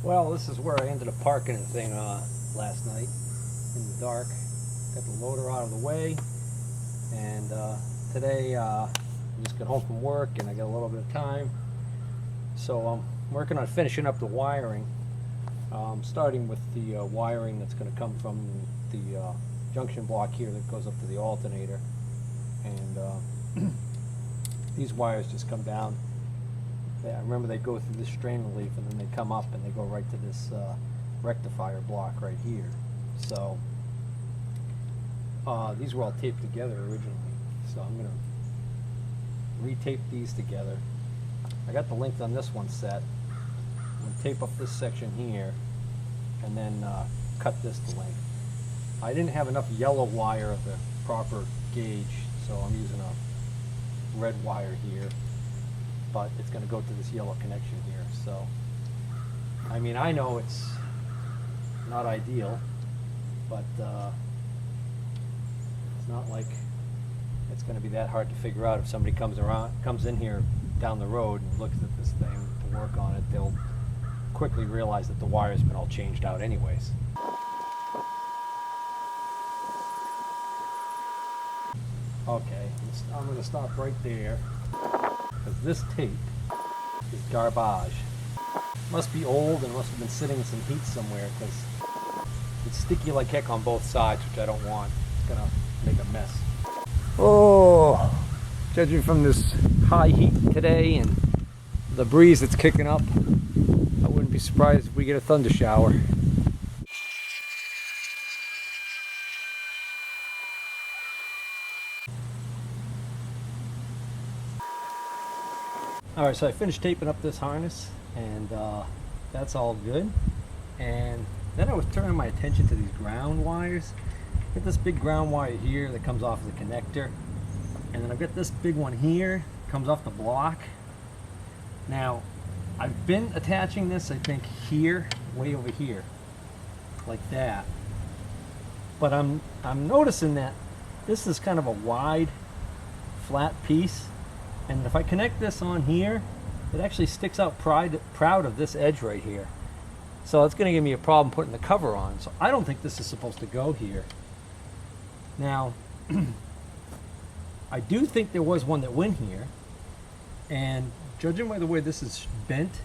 Well, this is where I ended up parking the thing last night in the dark. Got the loader out of the way, and today I just got home from work and I got a little bit of time. So I'm working on finishing up the wiring, starting with the wiring that's going to come from the junction block here that goes up to the alternator. And these wires just come down. I remember they go through this strain relief and then they come up and they go right to this rectifier block right here. So these were all taped together originally. So I'm going to retape these together. I got the length on this one set. I'm going to tape up this section here and then cut this to length. I didn't have enough yellow wire of the proper gauge, so I'm using a red wire here. But it's going to go to this yellow connection here. So, I mean, I know it's not ideal, but it's not like it's going to be that hard to figure out. If somebody comes in here down the road and looks at this thing to work on it, they'll quickly realize that the wire's been all changed out anyways. Okay, I'm going to stop right there. Because this tape is garbage. Must be old and must have been sitting in some heat somewhere because it's sticky like heck on both sides, which I don't want. It's gonna make a mess. Oh, judging from this high heat today and the breeze that's kicking up, I wouldn't be surprised if we get a thunder shower. Alright, so I finished taping up this harness, and that's all good. And then I was turning my attention to these ground wires. I've got this big ground wire here that comes off the connector, and then I've got this big one here, comes off the block. Now, I've been attaching this, I think, here, way over here, like that. But I'm noticing that this is kind of a wide, flat piece. And if I connect this on here, it actually sticks out proud of this edge right here. So it's going to give me a problem putting the cover on. So I don't think this is supposed to go here. Now, I do think there was one that went here. And judging by the way this is bent,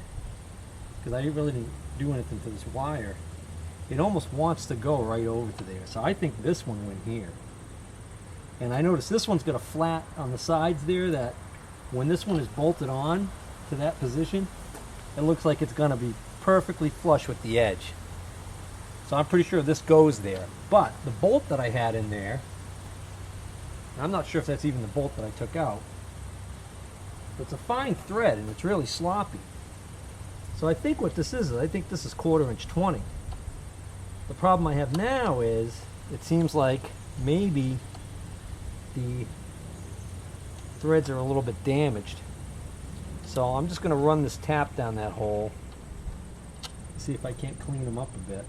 because I really didn't do anything to this wire, it almost wants to go right over to there. So I think this one went here. And I noticed this one's got a flat on the sides there that when this one is bolted on to that position, it looks like it's going to be perfectly flush with the edge. So I'm pretty sure this goes there. But the bolt that I had in there, I'm not sure if that's even the bolt that I took out, but it's a fine thread and it's really sloppy. So I think what this is I think this is 1/4 inch 20. The problem I have now is it seems like maybe the threads are a little bit damaged. So I'm just going to run this tap down that hole, see if I can't clean them up a bit.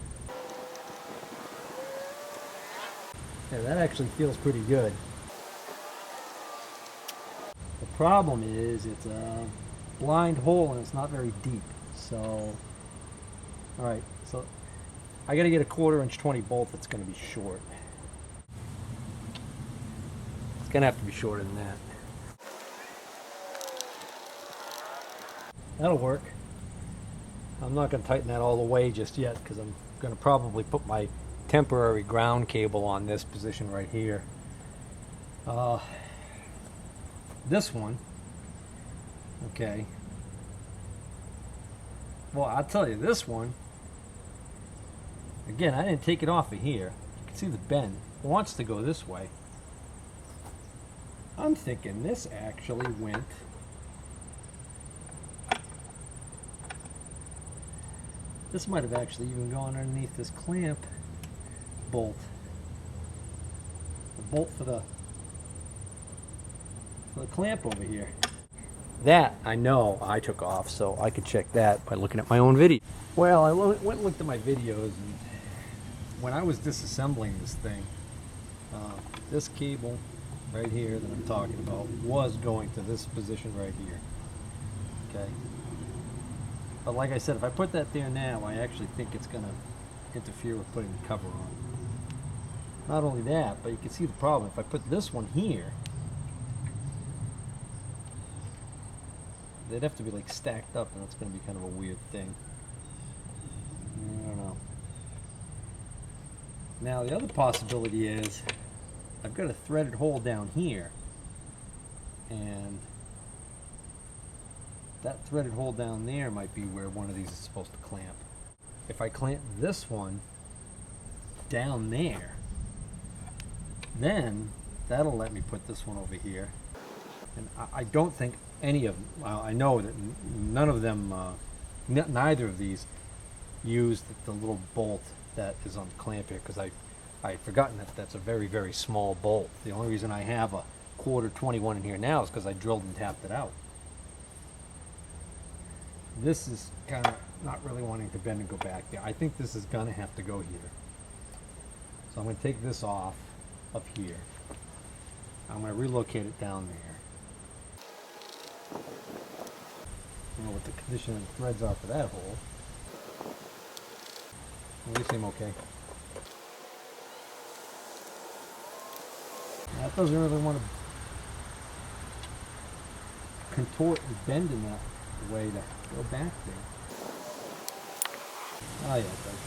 Yeah, that actually feels pretty good. The problem is it's a blind hole and it's not very deep. So, alright, so I got to get a 1/4 inch 20 bolt that's going to be short. It's going to have to be shorter than that. That'll work. I'm not going to tighten that all the way just yet because I'm going to probably put my temporary ground cable on this position right here. This one, okay. Well, I'll tell you, this one, again, I didn't take it off of here. You can see the bend. It wants to go this way. I'm thinking this actually went this might have actually even gone underneath this clamp bolt. The bolt for the clamp over here. That I know I took off, so I could check that by looking at my own video. Well, I went and looked at my videos, and when I was disassembling this thing, this cable right here that I'm talking about was going to this position right here. Okay. But like I said, if I put that there now, I actually think it's going to interfere with putting the cover on. Not only that, but you can see the problem. If I put this one here, they'd have to be like stacked up, and that's going to be kind of a weird thing. I don't know. Now the other possibility is I've got a threaded hole down here, and that threaded hole down there might be where one of these is supposed to clamp. If I clamp this one down there, then that'll let me put this one over here. And I don't think any of them, well, I know that none of them, neither of these used the little bolt that is on the clamp here, because I had forgotten that that's a very, very small bolt. The only reason I have a 1/4 21 in here now is because I drilled and tapped it out. This is kind of not really wanting to bend and go back there. I think this is going to have to go here. So I'm going to take this off up here. I'm going to relocate it down there. I don't know what the condition of the threads are for that hole. They seem okay. That doesn't really want to contort and bend in that way to go back there. Oh yeah, it does.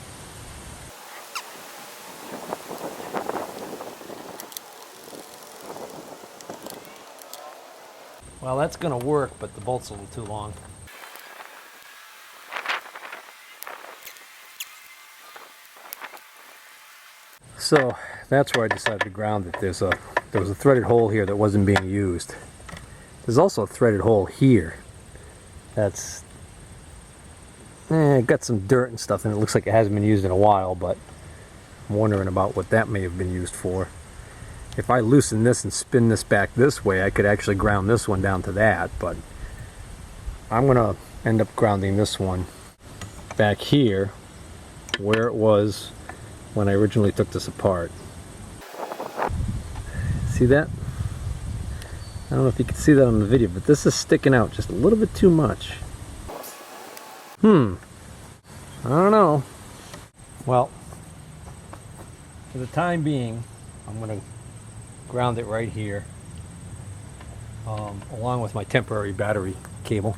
Well, that's going to work, but the bolt's a little too long. So that's where I decided to ground it. There was a threaded hole here that wasn't being used. There's also a threaded hole here that's got some dirt and stuff, and it looks like it hasn't been used in a while, but I'm wondering about what that may have been used for. If I loosen this and spin this back this way, I could actually ground this one down to that, but I'm going to end up grounding this one back here where it was when I originally took this apart. See that? I don't know if you can see that on the video, but this is sticking out just a little bit too much. I don't know. Well, for the time being, I'm going to ground it right here, along with my temporary battery cable.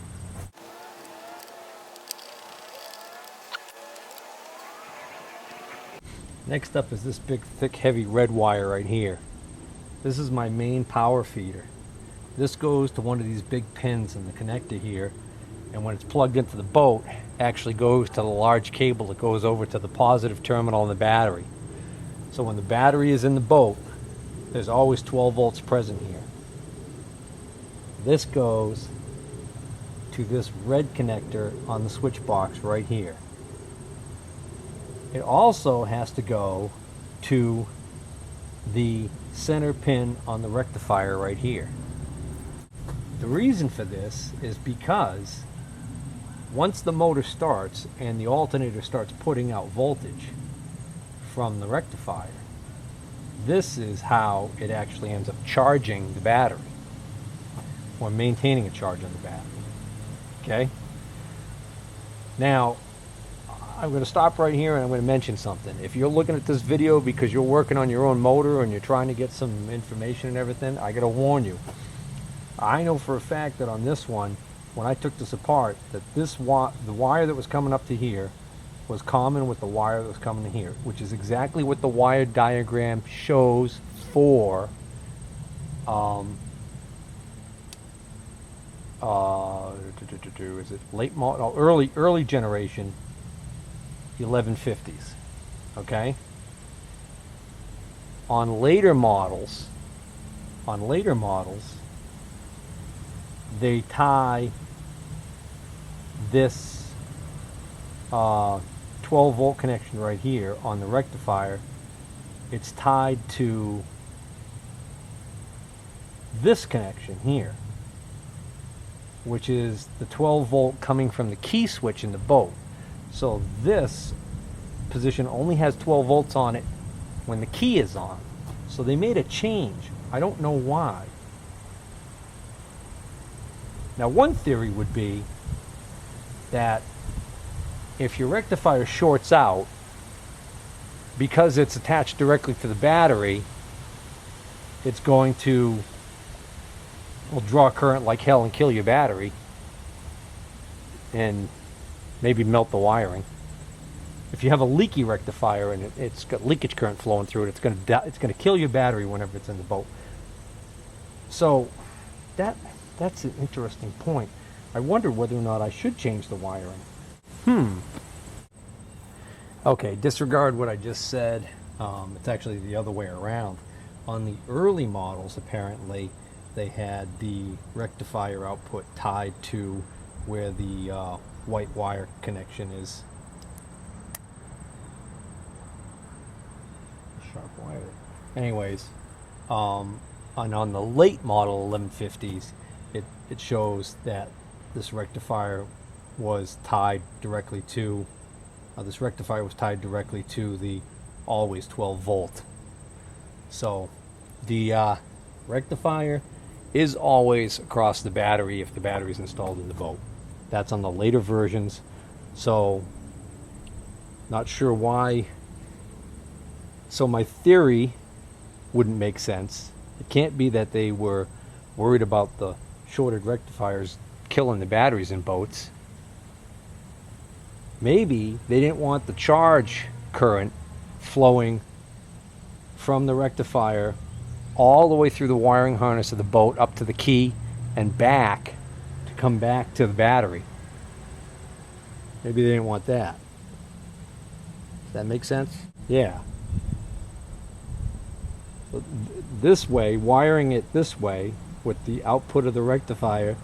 Next up is this big, thick, heavy red wire right here. This is my main power feeder. This goes to one of these big pins in the connector here, and when it's plugged into the boat, actually goes to the large cable that goes over to the positive terminal in the battery. So when the battery is in the boat, there's always 12 volts present here. This goes to this red connector on the switch box right here. It also has to go to the center pin on the rectifier right here. The reason for this is because once the motor starts and the alternator starts putting out voltage from the rectifier, this is how it actually ends up charging the battery, or maintaining a charge on the battery. Okay? Now, I'm going to stop right here and I'm going to mention something. If you're looking at this video because you're working on your own motor and you're trying to get some information and everything, I got to warn you. I know for a fact that on this one, when I took this apart, that the wire that was coming up to here was common with the wire that was coming to here, which is exactly what the wire diagram shows for is it late model, early generation 1150s. Okay. On later models, they tie this 12 volt connection right here on the rectifier. It's tied to this connection here, which is the 12 volt coming from the key switch in the boat. So this position only has 12 volts on it when the key is on. So they made a change. I don't know why. Now, one theory would be that if your rectifier shorts out, because it's attached directly to the battery, it's going to will draw current like hell and kill your battery and maybe melt the wiring. If you have a leaky rectifier and it's got leakage current flowing through it, it's going to kill your battery whenever it's in the boat. So that's an interesting point. I wonder whether or not I should change the wiring. Okay, disregard what I just said. It's actually the other way around. On the early models, apparently, they had the rectifier output tied to where the white wire connection is. Sharp wire. Anyways, and on the late model 1150s, it shows that this rectifier was tied directly to the always 12 volt. So the rectifier is always across the battery if the battery is installed in the boat. That's on the later versions. So not sure why. So my theory wouldn't make sense. It can't be that they were worried about the shorted rectifiers killing the batteries in boats. Maybe they didn't want the charge current flowing from the rectifier all the way through the wiring harness of the boat up to the key and back to come back to the battery. Maybe they didn't want that. Does that make sense? Yeah. So this way, wiring it this way with the output of the rectifier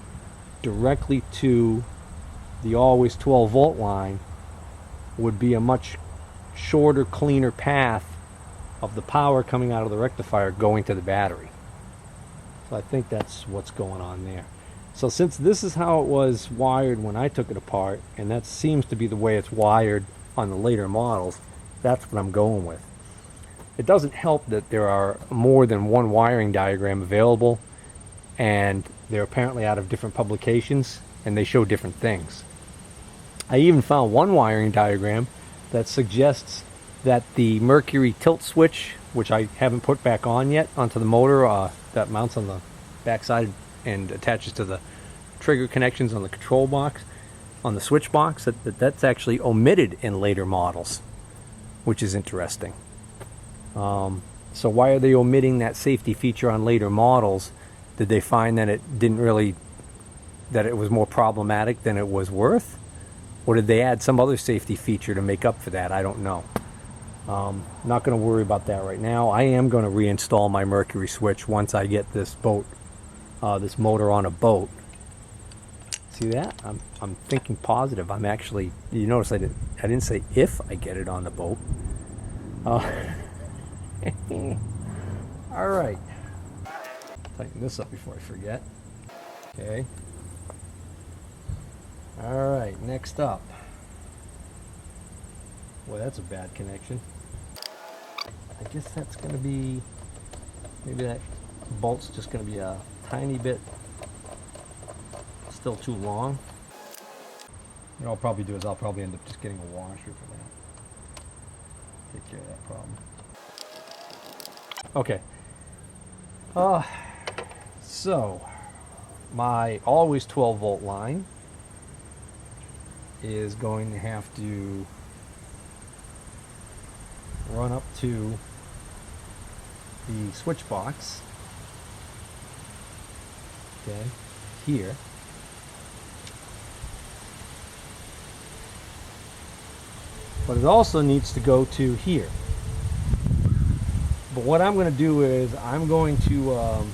directly to the always 12 volt line would be a much shorter, cleaner path of the power coming out of the rectifier going to the battery. So I think that's what's going on there. So since this is how it was wired when I took it apart, and that seems to be the way it's wired on the later models, that's what I'm going with. It doesn't help that there are more than one wiring diagram available, and they're apparently out of different publications, and they show different things. I even found one wiring diagram that suggests that the Mercury tilt switch, which I haven't put back on yet onto the motor, that mounts on the backside and attaches to the trigger connections on the control box, on the switch box, that's actually omitted in later models, which is interesting. So why are they omitting that safety feature on later models? Did they find that that it was more problematic than it was worth? Or did they add some other safety feature to make up for that? I don't know. Not going to worry about that right now. I am going to reinstall my Mercury switch once I get this boat, this motor on a boat. See that? I'm thinking positive. I'm actually. You notice I didn't say if I get it on the boat. All right. Tighten this up before I forget. Okay. All right. Next up. Boy, that's a bad connection. I guess that's going to be, maybe that bolt's just going to be a tiny bit still too long. What I'll probably do is I'll probably end up just getting a washer for that. Take care of that problem. Okay. So my always 12 volt line is going to have to run up to the switch box, okay, here. But it also needs to go to here. But what I'm going to do is I'm going to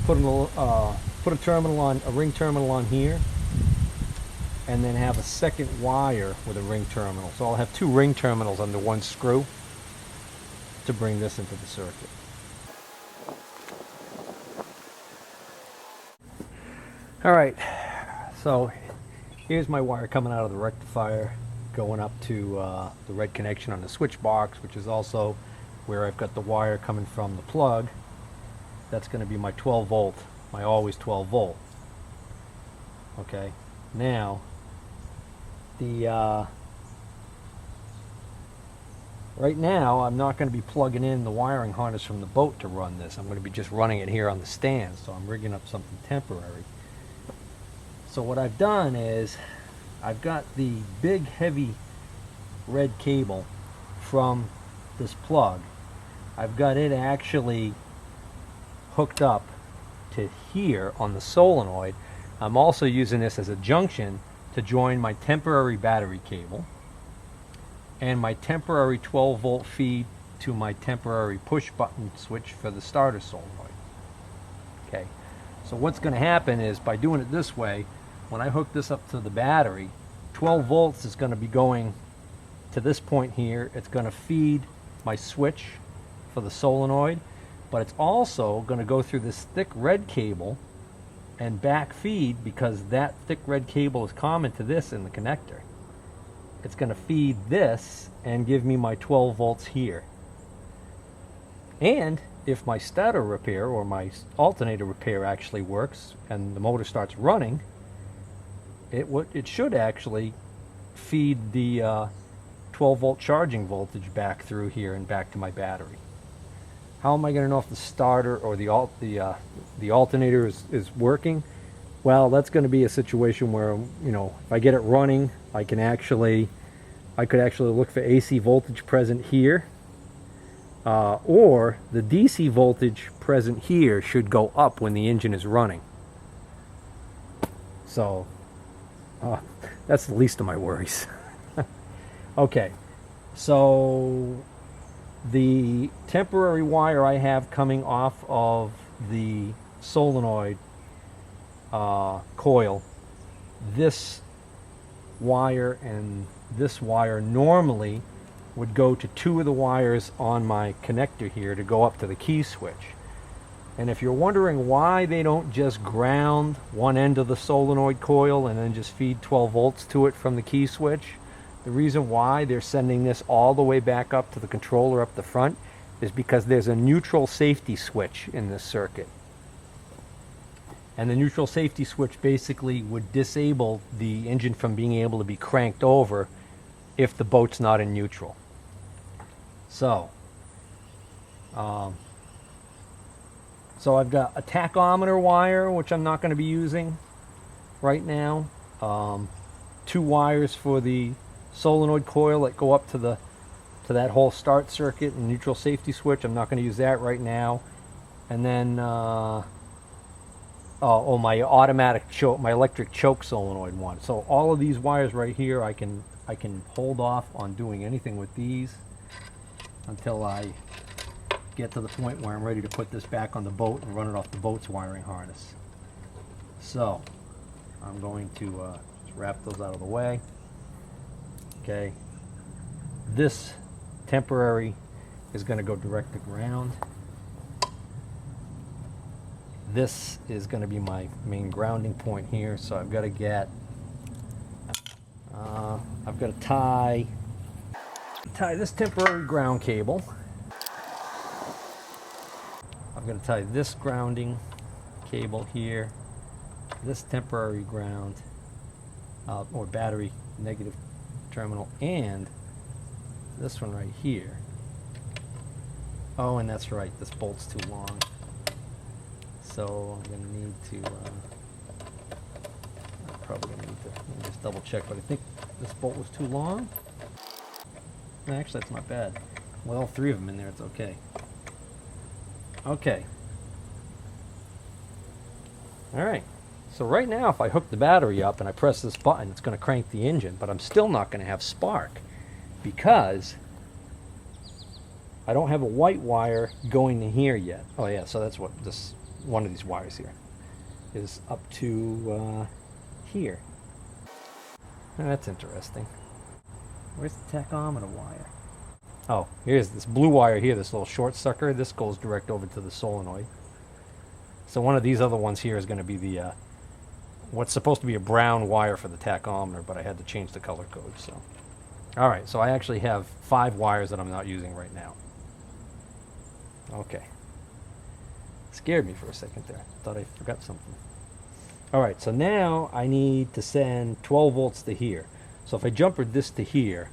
put a terminal on, a ring terminal on here, and then have a second wire with a ring terminal. So I'll have two ring terminals under one screw to bring this into the circuit. All right, so here's my wire coming out of the rectifier going up to the red connection on the switch box, which is also where I've got the wire coming from the plug. That's going to be my 12 volt, my always 12 volt. Okay, now the right now I'm not going to be plugging in the wiring harness from the boat to run this. I'm going to be just running it here on the stand, so I'm rigging up something temporary. So what I've done is I've got the big heavy red cable from this plug. I've got it actually hooked up to here on the solenoid. I'm also using this as a junction to join my temporary battery cable and my temporary 12 volt feed to my temporary push button switch for the starter solenoid. Okay, so what's going to happen is by doing it this way, when I hook this up to the battery, 12 volts is going to be going to this point here. It's going to feed my switch for the solenoid, but it's also going to go through this thick red cable and back feed, because that thick red cable is common to this in the connector. It's going to feed this and give me my 12 volts here. And if my starter repair or my alternator repair actually works and the motor starts running, it should actually feed the 12 volt charging voltage back through here and back to my battery. How am I going to know if the starter or the alternator is working? Well, that's going to be a situation where, you know, if I get it running, I could actually look for AC voltage present here, or the DC voltage present here should go up when the engine is running. So that's the least of my worries. Okay, so the temporary wire I have coming off of the solenoid coil, this wire and this wire normally would go to two of the wires on my connector here to go up to the key switch. And if you're wondering why they don't just ground one end of the solenoid coil and then just feed 12 volts to it from the key switch, the reason why they're sending this all the way back up to the controller up the front is because there's a neutral safety switch in this circuit. And the neutral safety switch basically would disable the engine from being able to be cranked over if the boat's not in neutral. So I've got a tachometer wire, which I'm not going to be using right now. Two wires for the solenoid coil that go up to that whole start circuit and neutral safety switch. I'm not going to use that right now. And then my automatic choke, my electric choke solenoid one. So all of these wires right here, I can hold off on doing anything with these until I get to the point where I'm ready to put this back on the boat and run it off the boat's wiring harness. So I'm going to just wrap those out of the way. Okay, this temporary is going to go direct to ground. This is going to be my main grounding point here, so I've got to tie this temporary ground cable. I'm going to tie this grounding cable here, this temporary ground or battery negative terminal, and this one right here. Oh, and that's right, this bolt's too long. So I'm going to need to, I'm probably going to need to, let me just double check, but I think this bolt was too long. No, actually, that's not bad. With all three of them in there, it's okay. Okay. Alright. So right now, if I hook the battery up and I press this button, it's going to crank the engine, but I'm still not going to have spark because I don't have a white wire going to here yet. Oh yeah, so that's what this, one of these wires here is up to here. Now, that's interesting. Where's the tachometer wire? Oh, here's this blue wire here, this little short sucker. This goes direct over to the solenoid. So one of these other ones here is going to be the what's supposed to be a brown wire for the tachometer, but I had to change the color code. So, all right, so I actually have 5 wires that I'm not using right now. Okay. Scared me for a second there. Thought I forgot something. All right, so now I need to send 12 volts to here. So if I jumpered this to here,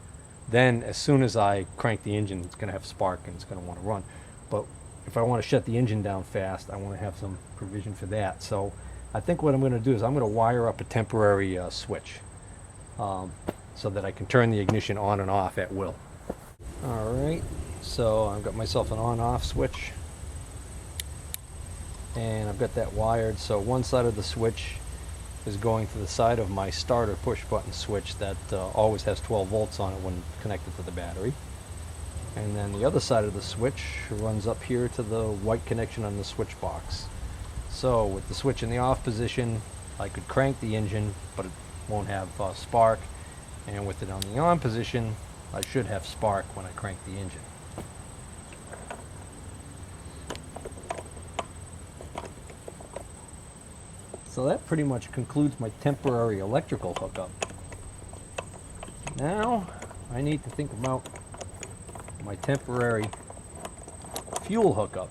then as soon as I crank the engine, it's going to have spark and it's going to want to run. But if I want to shut the engine down fast, I want to have some provision for that. So I think what I'm going to do is I'm going to wire up a temporary switch so that I can turn the ignition on and off at will. Alright, so I've got myself an on-off switch, and I've got that wired. So one side of the switch is going to the side of my starter push button switch that always has 12 volts on it when connected to the battery. And then the other side of the switch runs up here to the white connection on the switch box. So with the switch in the off position, I could crank the engine, but it won't have spark. And with it on the on position, I should have spark when I crank the engine. So that pretty much concludes my temporary electrical hookup. Now I need to think about my temporary fuel hookup.